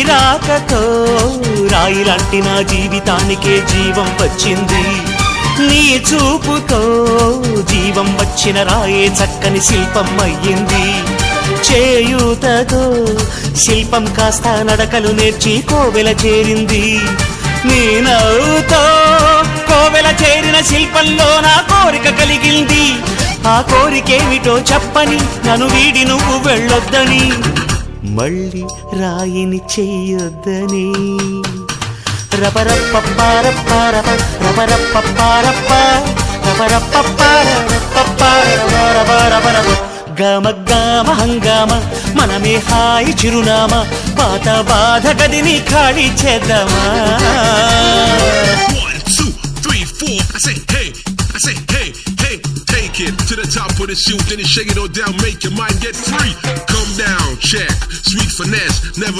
రాకతో రాయిలాంటి నా జీవితానికే జీవం వచ్చింది. నీ చూపుతో జీవం వచ్చిన రాయే చక్కని శిల్పం అయ్యింది. చేయూతతో శిల్పం కాస్త నడకలు నేర్చి కోవెల చేరింది. నీ నవ్వుతో కోవెల చేరిన శిల్పంలో నా కోరిక కలిగింది. ఆ కోరికేమిటో చెప్పని నన్ను వీడి నువ్వు వెళ్ళొద్దని, మళ్ళీ రాయిని చెయ్యొద్దని. రపరప్పపారప్పారప రపరప్పపారప్ప రపరప్పపారపపారపరపరపరపరపర గమ గమ హంగామ మనమే హాయి చిరునామా పాత బాధ గదిని ఖాళీ చేద్దామా. 1 2 3 4 I say hey, I say hey, hey, take it to the top of the chute, then you shake it all down, make your mind get free. Come down, check, sweet finesse, never